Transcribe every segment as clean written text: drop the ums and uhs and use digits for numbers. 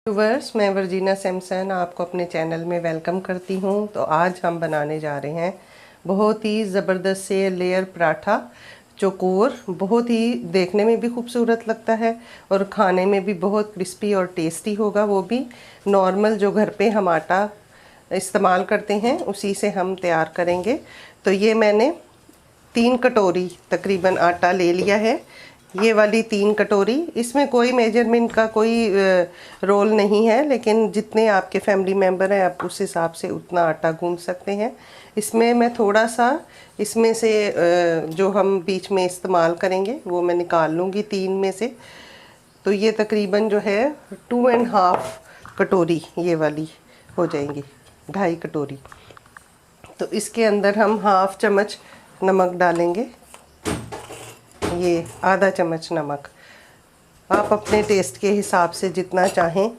Viewers, मैं Virginia Samson आपको अपने चैनल में वेलकम करती हूँ। तो आज हम बनाने जा रहे हैं बहुत ही ज़बरदस्त से लेयर पराठा चौकोर। बहुत ही देखने में भी खूबसूरत लगता है और खाने में भी बहुत क्रिस्पी और टेस्टी होगा। वो भी नॉर्मल जो घर पे हम आटा इस्तेमाल करते हैं उसी से हम तैयार करेंगे। तो ये मैंने 3 कटोरी तकरीबन आटा ले लिया है। ये वाली 3 कटोरी, इसमें कोई मेजरमेंट का कोई रोल नहीं है, लेकिन जितने आपके फैमिली मेम्बर हैं आप उस हिसाब से उतना आटा गूंथ सकते हैं। इसमें मैं थोड़ा सा इसमें से जो हम बीच में इस्तेमाल करेंगे वो मैं निकाल लूँगी 3 में से। तो ये तकरीबन जो है 2.5 कटोरी ये वाली हो जाएंगी, 2.5 कटोरी। तो इसके अंदर हम हाफ चम्मच नमक डालेंगे, ये आधा चम्मच नमक। आप अपने टेस्ट के हिसाब से जितना चाहें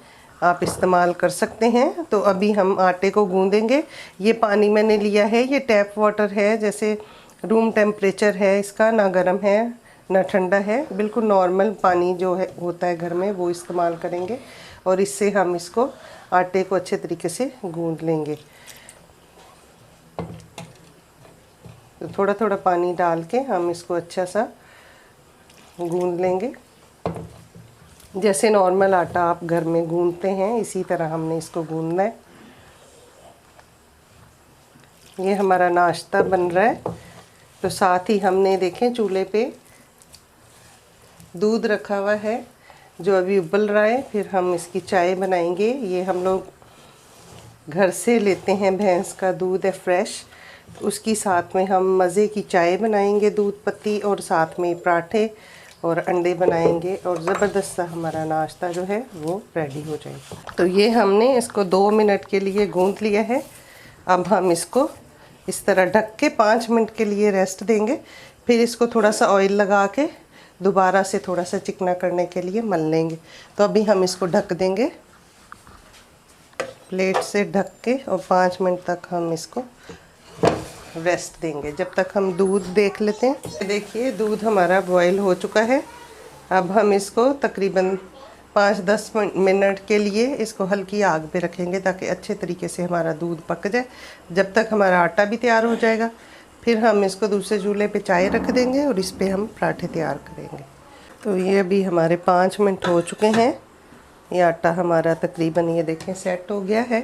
आप इस्तेमाल कर सकते हैं। तो अभी हम आटे को गूंदेंगे। ये पानी मैंने लिया है, ये टैप वाटर है, जैसे रूम टेम्परेचर है इसका, ना गर्म है ना ठंडा है, बिल्कुल नॉर्मल पानी जो है होता है घर में वो इस्तेमाल करेंगे। और इससे हम इसको आटे को अच्छे तरीके से गूंद लेंगे। तो थोड़ा थोड़ा पानी डाल के हम इसको अच्छा सा गूंद लेंगे। जैसे नॉर्मल आटा आप घर में गूंदते हैं इसी तरह हमने इसको गूंदना है। ये हमारा नाश्ता बन रहा है। तो साथ ही हमने देखें चूल्हे पे दूध रखा हुआ है जो अभी उबल रहा है। फिर हम इसकी चाय बनाएंगे। ये हम लोग घर से लेते हैं, भैंस का दूध है फ्रेश। उसकी साथ में हम मज़े की चाय बनाएंगे दूध पत्ती, और साथ में पराठे और अंडे बनाएंगे, और ज़बरदस्त सा हमारा नाश्ता जो है वो रेडी हो जाएगा। तो ये हमने इसको 2 मिनट के लिए गूंथ लिया है। अब हम इसको इस तरह ढक के 5 मिनट के लिए रेस्ट देंगे। फिर इसको थोड़ा सा ऑयल लगा के दोबारा से थोड़ा सा चिकना करने के लिए मल लेंगे। तो अभी हम इसको ढक देंगे प्लेट से ढक के, और 5 मिनट तक हम इसको रेस्ट देंगे। जब तक हम दूध देख लेते हैं। देखिए दूध हमारा बॉईल हो चुका है। अब हम इसको तकरीबन 5-10 मिनट के लिए इसको हल्की आग पे रखेंगे ताकि अच्छे तरीके से हमारा दूध पक जाए। जब तक हमारा आटा भी तैयार हो जाएगा, फिर हम इसको दूसरे चूल्हे पे चाय रख देंगे और इस पर हम पराठे तैयार करेंगे। तो ये अभी हमारे 5 मिनट हो चुके हैं। ये आटा हमारा तकरीबन ये देखें सेट हो गया है।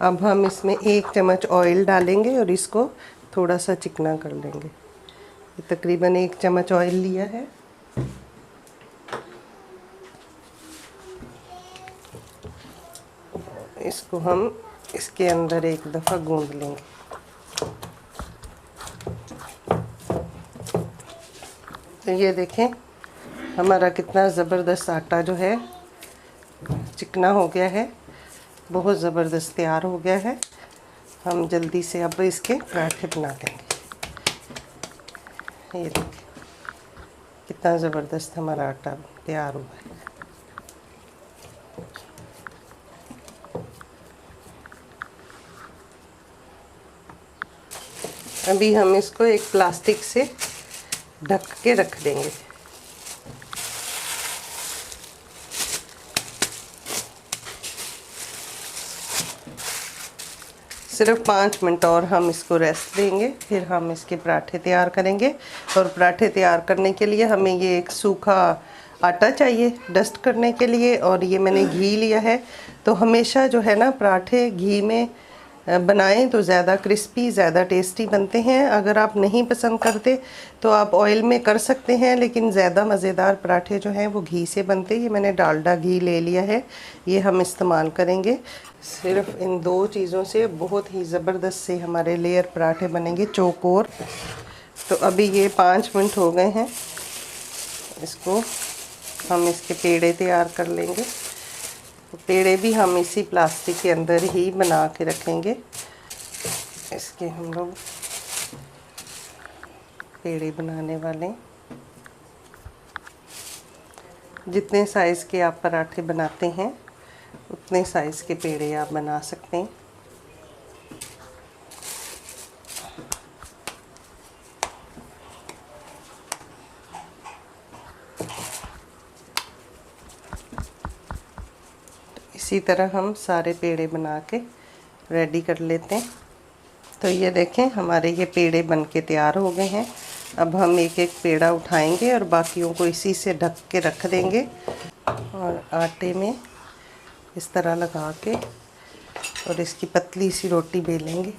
अब हम इसमें 1 चम्मच ऑयल डालेंगे और इसको थोड़ा सा चिकना कर लेंगे। तकरीबन 1 चम्मच ऑयल लिया है। इसको हम इसके अंदर एक दफ़ा गूंद लेंगे। तो ये देखें हमारा कितना ज़बरदस्त आटा जो है चिकना हो गया है, बहुत ज़बरदस्त तैयार हो गया है। हम जल्दी से अब इसके पराठे बना लेंगे। ये देखिए कितना ज़बरदस्त हमारा आटा तैयार हुआ है। अभी हम इसको एक प्लास्टिक से ढक के रख देंगे। सिर्फ 5 मिनट और हम इसको रेस्ट देंगे, फिर हम इसके पराठे तैयार करेंगे। और पराठे तैयार करने के लिए हमें ये एक सूखा आटा चाहिए डस्ट करने के लिए, और ये मैंने घी लिया है। तो हमेशा जो है ना पराठे घी में बनाएं तो ज़्यादा क्रिस्पी, ज़्यादा टेस्टी बनते हैं। अगर आप नहीं पसंद करते तो आप ऑयल में कर सकते हैं, लेकिन ज़्यादा मज़ेदार पराठे जो हैं वो घी से बनते हैं। ये मैंने डालडा घी ले लिया है, ये हम इस्तेमाल करेंगे। सिर्फ इन 2 चीज़ों से बहुत ही ज़बरदस्त से हमारे लेयर पराठे बनेंगे चौकोर। तो अभी ये 5 मिनट हो गए हैं। इसको हम इसके पेड़े तैयार कर लेंगे। तो पेड़े भी हम इसी प्लास्टिक के अंदर ही बना के रखेंगे। इसके हम लोग पेड़े बनाने वाले, जितने साइज़ के आप पराठे बनाते हैं उतने साइज़ के पेड़े आप बना सकते हैं। इसी तरह हम सारे पेड़े बना के रेडी कर लेते हैं। तो ये देखें हमारे ये पेड़े बन के तैयार हो गए हैं। अब हम एक एक पेड़ा उठाएंगे और बाकियों को इसी से ढक के रख देंगे और आटे में इस तरह लगा के और इसकी पतली सी रोटी बेलेंगे।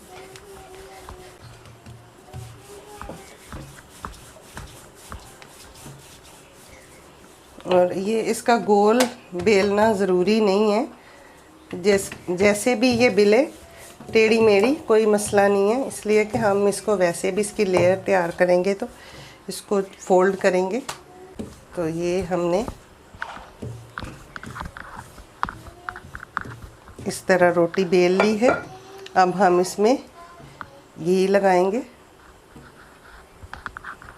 और ये इसका गोल बेलना ज़रूरी नहीं है, जैसे भी ये बिले टेढ़ी मेढ़ी कोई मसला नहीं है, इसलिए कि हम इसको वैसे भी इसकी लेयर तैयार करेंगे तो इसको फोल्ड करेंगे। तो ये हमने इस तरह रोटी बेल ली है। अब हम इसमें घी लगाएंगे।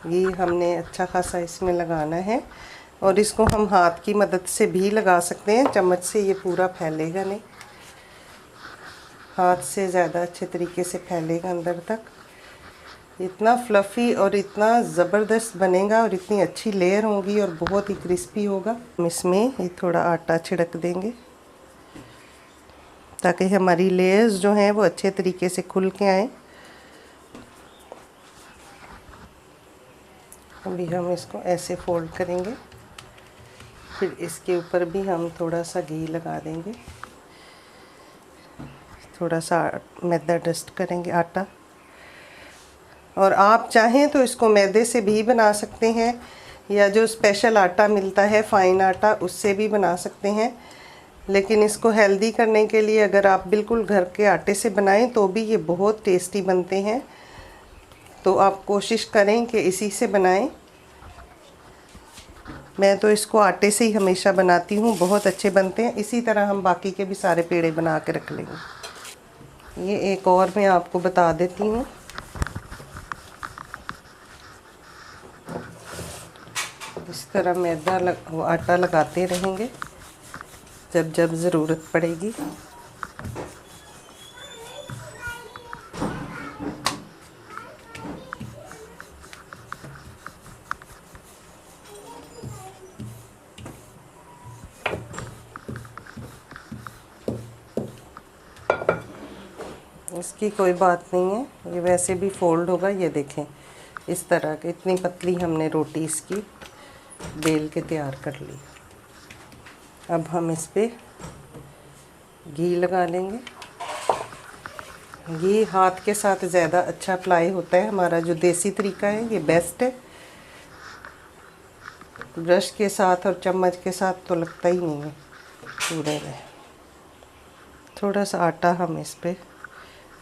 घी हमने अच्छा खासा इसमें लगाना है और इसको हम हाथ की मदद से भी लगा सकते हैं, चम्मच से ये पूरा फैलेगा नहीं, हाथ से ज़्यादा अच्छे तरीके से फैलेगा अंदर तक। इतना फ्लफ़ी और इतना ज़बरदस्त बनेगा और इतनी अच्छी लेयर होगी और बहुत ही क्रिस्पी होगा। हम इसमें ये थोड़ा आटा छिड़क देंगे ताकि हमारी लेयर्स जो हैं वो अच्छे तरीके से खुल के आए। अभी हम इसको ऐसे फोल्ड करेंगे, फिर इसके ऊपर भी हम थोड़ा सा घी लगा देंगे, थोड़ा सा मैदा डस्ट करेंगे आटा। और आप चाहें तो इसको मैदे से भी बना सकते हैं या जो स्पेशल आटा मिलता है फ़ाइन आटा उससे भी बना सकते हैं, लेकिन इसको हेल्दी करने के लिए अगर आप बिल्कुल घर के आटे से बनाएं तो भी ये बहुत टेस्टी बनते हैं। तो आप कोशिश करें कि इसी से बनाएं। मैं तो इसको आटे से ही हमेशा बनाती हूँ, बहुत अच्छे बनते हैं। इसी तरह हम बाकी के भी सारे पेड़े बना के रख लेंगे। ये एक और मैं आपको बता देती हूँ। इस तरह मैदा आटा लगाते रहेंगे जब जब ज़रूरत पड़ेगी। इसकी कोई बात नहीं है, ये वैसे भी फोल्ड होगा। ये देखें इस तरह के इतनी पतली हमने रोटी इसकी बेल के तैयार कर ली। अब हम इस पे घी लगा लेंगे। घी हाथ के साथ ज़्यादा अच्छा अप्लाई होता है। हमारा जो देसी तरीका है ये बेस्ट है, ब्रश के साथ और चम्मच के साथ तो लगता ही नहीं है पूरे में। थोड़ा सा आटा हम इस पे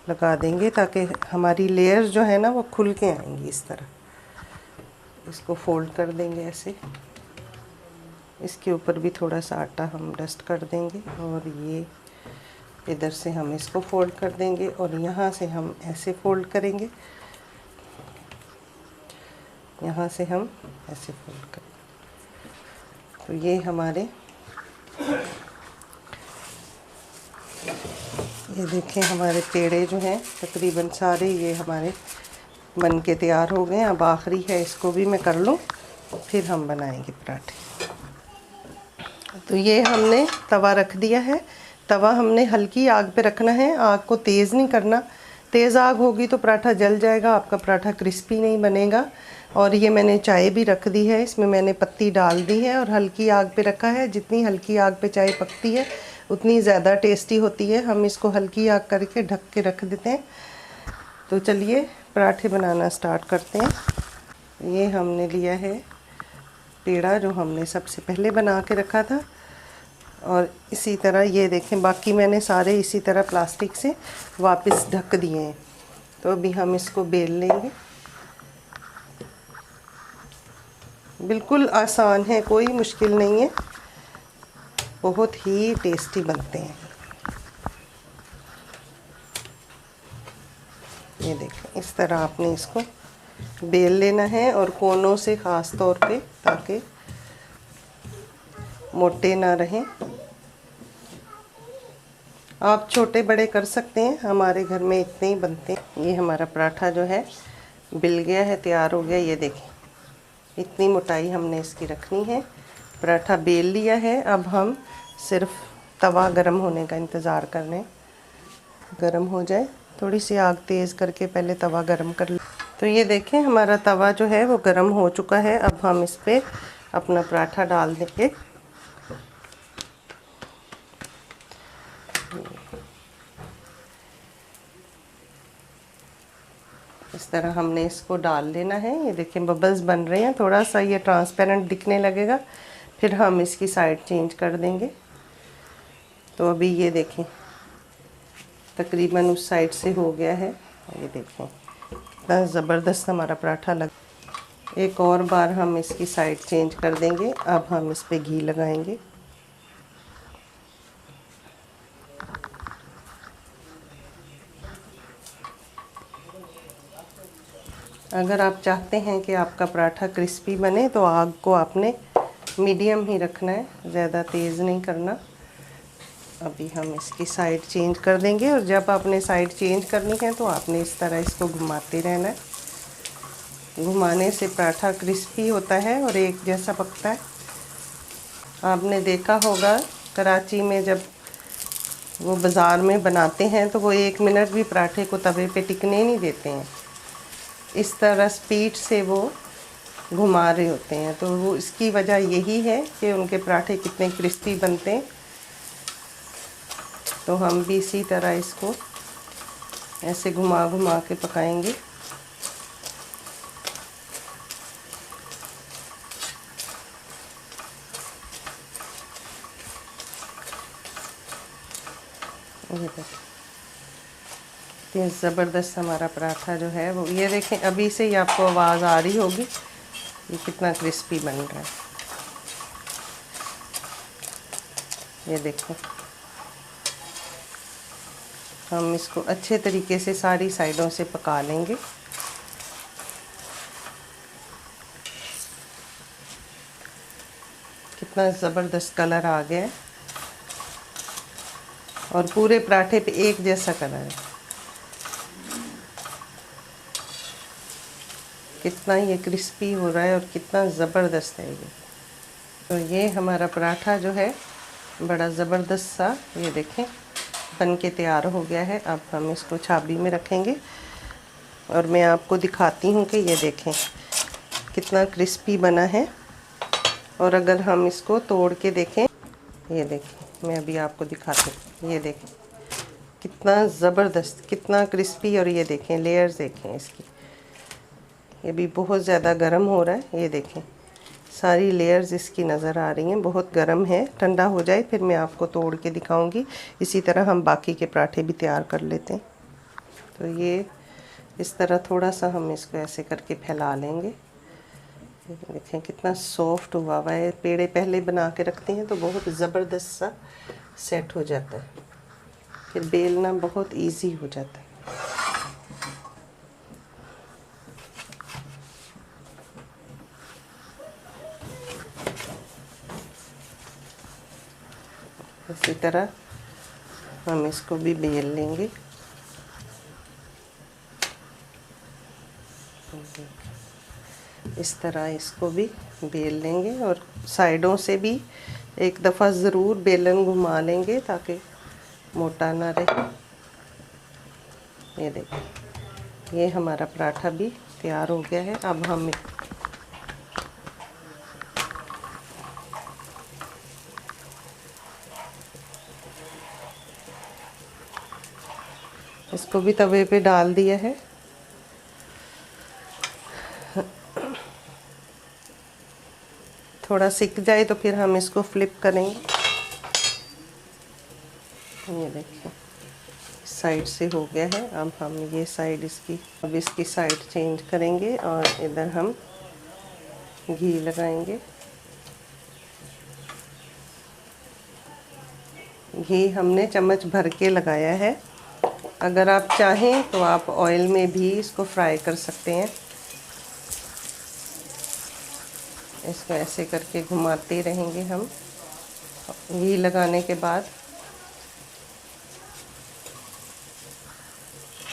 लगा देंगे ताकि हमारी लेयर्स जो है ना वो खुल के आएंगी। इस तरह इसको फोल्ड कर देंगे ऐसे। इसके ऊपर भी थोड़ा सा आटा हम डस्ट कर देंगे और ये इधर से हम इसको फोल्ड कर देंगे और यहाँ से हम ऐसे फोल्ड करेंगे, यहाँ से हम ऐसे फोल्ड करेंगे। तो ये हमारे ये देखें हमारे पेड़े जो हैं तकरीबन सारे ये हमारे बन के तैयार हो गए। अब आखिरी है, इसको भी मैं कर लूँ फिर हम बनाएंगे पराठे। तो ये हमने तवा रख दिया है। तवा हमने हल्की आग पे रखना है, आग को तेज़ नहीं करना। तेज़ आग होगी तो पराठा जल जाएगा, आपका पराठा क्रिस्पी नहीं बनेगा। और ये मैंने चाय भी रख दी है, इसमें मैंने पत्ती डाल दी है और हल्की आग पे रखा है। जितनी हल्की आग पे चाय पकती है उतनी ज़्यादा टेस्टी होती है। हम इसको हल्की आग करके ढक के रख देते हैं। तो चलिए पराठे बनाना स्टार्ट करते हैं। ये हमने लिया है पेड़ा जो हमने सबसे पहले बना के रखा था और इसी तरह ये देखें बाकी मैंने सारे इसी तरह प्लास्टिक से वापस ढक दिए हैं। तो अभी हम इसको बेल लेंगे। बिल्कुल आसान है, कोई मुश्किल नहीं है, बहुत ही टेस्टी बनते हैं। ये देखें इस तरह आपने इसको बेल लेना है और कोनों से ख़ास तौर पे ताकि मोटे ना रहें। आप छोटे बड़े कर सकते हैं, हमारे घर में इतने ही बनते हैं। ये हमारा पराठा जो है बिल गया है, तैयार हो गया। ये देखें इतनी मोटाई हमने इसकी रखनी है। पराठा बेल लिया है। अब हम सिर्फ तवा गरम होने का इंतज़ार करने, गरम हो जाए। थोड़ी सी आग तेज़ करके पहले तवा गरम कर ले। तो ये देखें हमारा तवा जो है वो गरम हो चुका है। अब हम इस पर अपना पराठा डाल देंगे। इस तरह हमने इसको डाल लेना है। ये देखें बबल्स बन रहे हैं, थोड़ा सा ये ट्रांसपेरेंट दिखने लगेगा, फिर हम इसकी साइड चेंज कर देंगे। तो अभी ये देखें तकरीबन उस साइड से हो गया है। ये देखें कितना ज़बरदस्त हमारा पराठा लग। एक और बार हम इसकी साइड चेंज कर देंगे। अब हम इस पे घी लगाएंगे। अगर आप चाहते हैं कि आपका पराठा क्रिस्पी बने तो आग को आपने मीडियम ही रखना है, ज़्यादा तेज़ नहीं करना। अभी हम इसकी साइड चेंज कर देंगे और जब आपने साइड चेंज करनी है तो आपने इस तरह इसको घुमाते रहना है। घुमाने से पराठा क्रिस्पी होता है और एक जैसा पकता है। आपने देखा होगा कराची में जब वो बाज़ार में बनाते हैं तो वो 1 मिनट भी पराठे को तवे पे टिकने नहीं देते हैं। इस तरह स्पीड से वो घुमा रहे होते हैं। तो वो इसकी वजह यही है कि उनके पराठे कितने क्रिस्पी बनते हैं। तो हम भी इसी तरह इसको ऐसे घुमा घुमा के पकाएंगे। ये देखिए ज़बरदस्त हमारा पराठा जो है वो, ये देखें अभी से ही आपको आवाज़ आ रही होगी ये कितना क्रिस्पी बन रहा है। ये देखो हम इसको अच्छे तरीके से सारी साइडों से पका लेंगे। कितना ज़बरदस्त कलर आ गया है और पूरे पराठे पे एक जैसा कलर है। कितना ये क्रिस्पी हो रहा है और कितना ज़बरदस्त है ये। तो ये हमारा पराठा जो है बड़ा ज़बरदस्त सा ये देखें बन के तैयार हो गया है। अब हम इसको छाबड़ी में रखेंगे और मैं आपको दिखाती हूँ कि ये देखें कितना क्रिस्पी बना है। और अगर हम इसको तोड़ के देखें, ये देखें मैं अभी आपको दिखाती हूँ। ये देखें कितना ज़बरदस्त, कितना क्रिस्पी। और ये देखें लेयर्स देखें इसकी, ये भी बहुत ज़्यादा गर्म हो रहा है। ये देखें सारी लेयर्स इसकी नज़र आ रही हैं, बहुत गर्म है। ठंडा हो जाए फिर मैं आपको तोड़ के दिखाऊंगी। इसी तरह हम बाकी के पराठे भी तैयार कर लेते हैं। तो ये इस तरह थोड़ा सा हम इसको ऐसे करके फैला लेंगे। देखें कितना सॉफ्ट हुआ हुआ है। पेड़े पहले बना के रखते हैं तो बहुत ज़बरदस्त सा सेट हो जाता है, फिर बेलना बहुत ईजी हो जाता है। इसी तरह हम इसको भी बेल लेंगे। इस तरह इसको भी बेल लेंगे और साइडों से भी एक दफ़ा ज़रूर बेलन घुमा लेंगे ताकि मोटा ना रहे। ये देखिए ये हमारा पराठा भी तैयार हो गया है। अब हम इसको भी तवे पे डाल दिया है। थोड़ा सिक जाए तो फिर हम इसको फ्लिप करेंगे। ये देखिए साइड से हो गया है। अब हम ये साइड इसकी साइड चेंज करेंगे और इधर हम घी लगाएंगे। घी हमने चम्मच भर के लगाया है। अगर आप चाहें तो आप ऑयल में भी इसको फ्राई कर सकते हैं। इसको ऐसे करके घुमाते रहेंगे हम घी लगाने के बाद।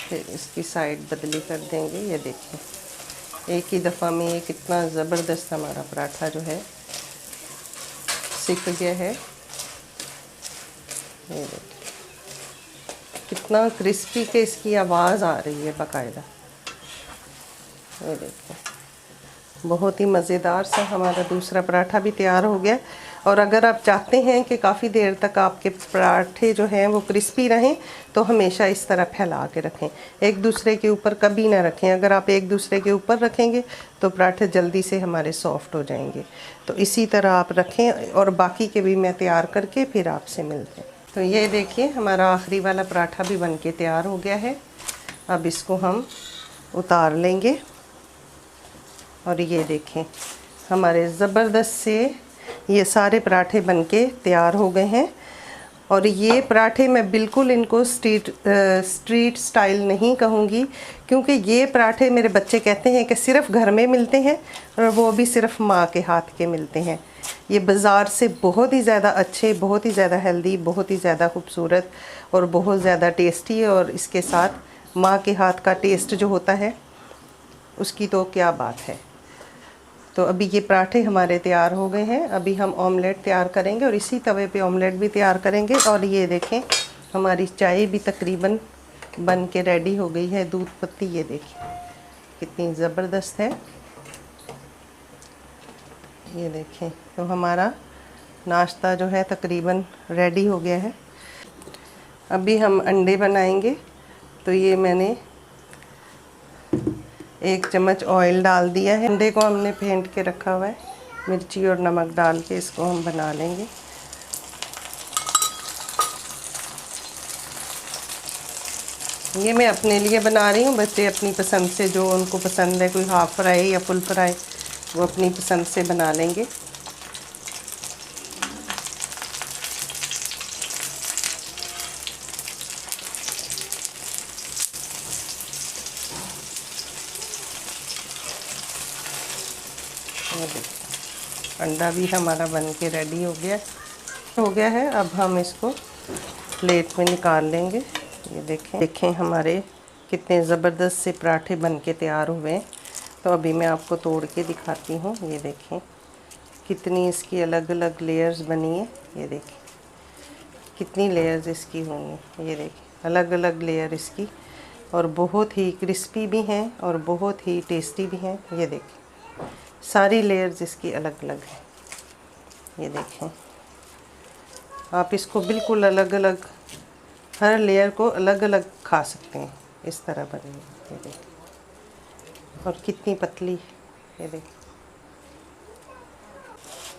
फिर इसकी साइड बदली कर देंगे। ये देखिए एक ही दफ़ा में ये कितना ज़बरदस्त हमारा पराठा जो है सिक गया है। ये देखिए कितना क्रिस्पी के इसकी आवाज़ आ रही है बाकायदा। ये देखिए बहुत ही मज़ेदार सा हमारा दूसरा पराठा भी तैयार हो गया। और अगर आप चाहते हैं कि काफ़ी देर तक आपके पराठे जो हैं वो क्रिस्पी रहें तो हमेशा इस तरह फैला के रखें, एक दूसरे के ऊपर कभी ना रखें। अगर आप एक दूसरे के ऊपर रखेंगे तो पराठे जल्दी से हमारे सॉफ्ट हो जाएंगे। तो इसी तरह आप रखें और बाकी के भी मैं तैयार करके फिर आपसे मिलते हैं। तो ये देखिए हमारा आखिरी वाला पराठा भी बन के तैयार हो गया है। अब इसको हम उतार लेंगे और ये देखें हमारे ज़बरदस्त से ये सारे पराठे बनके तैयार हो गए हैं। और ये पराठे मैं बिल्कुल इनको स्ट्रीट स्टाइल नहीं कहूँगी, क्योंकि ये पराठे मेरे बच्चे कहते हैं कि सिर्फ़ घर में मिलते हैं और वो भी सिर्फ़ माँ के हाथ के मिलते हैं। ये बाज़ार से बहुत ही ज़्यादा अच्छे, बहुत ही ज़्यादा हेल्दी, बहुत ही ज़्यादा खूबसूरत और बहुत ज़्यादा टेस्टी। और इसके साथ माँ के हाथ का टेस्ट जो होता है उसकी तो क्या बात है। तो अभी ये पराठे हमारे तैयार हो गए हैं। अभी हम ऑमलेट तैयार करेंगे और इसी तवे पे ऑमलेट भी तैयार करेंगे। और ये देखें हमारी चाय भी तकरीबन बन के रेडी हो गई है। दूध पत्ती ये देखिए कितनी ज़बरदस्त है। ये देखें तो हमारा नाश्ता जो है तकरीबन रेडी हो गया है। अभी हम अंडे बनाएंगे। तो ये मैंने 1 चम्मच ऑयल डाल दिया है। अंडे को हमने फेंट के रखा हुआ है, मिर्ची और नमक डाल के इसको हम बना लेंगे। ये मैं अपने लिए बना रही हूँ, बच्चे अपनी पसंद से जो उनको पसंद है, कोई हाफ़ फ्राई या फुल फ्राई, वो अपनी पसंद से बना लेंगे। अंडा भी हमारा बन के रेडी हो गया है। अब हम इसको प्लेट में निकाल लेंगे। ये देखें हमारे कितने ज़बरदस्त से पराठे बन के तैयार हुए हैं। तो अभी मैं आपको तोड़ के दिखाती हूँ। ये देखें कितनी इसकी अलग अलग लेयर्स बनी है। ये देखें कितनी लेयर्स इसकी होंगी। ये देखें अलग अलग लेयर इसकी, और बहुत ही क्रिस्पी भी हैं और बहुत ही टेस्टी भी हैं। ये देखें सारी लेयर्स इसकी अलग अलग हैं। ये देखें आप इसको बिल्कुल अलग अलग, हर लेयर को अलग अलग खा सकते हैं। इस तरह बनी है। ये देखें और कितनी पतली। ये देखें।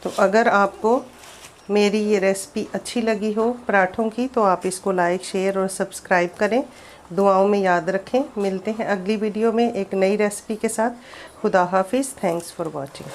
तो अगर आपको मेरी ये रेसिपी अच्छी लगी हो पराठों की तो आप इसको लाइक, शेयर और सब्सक्राइब करें। दुआओं में याद रखें। मिलते हैं अगली वीडियो में एक नई रेसिपी के साथ। खुदा हाफिज़। Thanks for watching.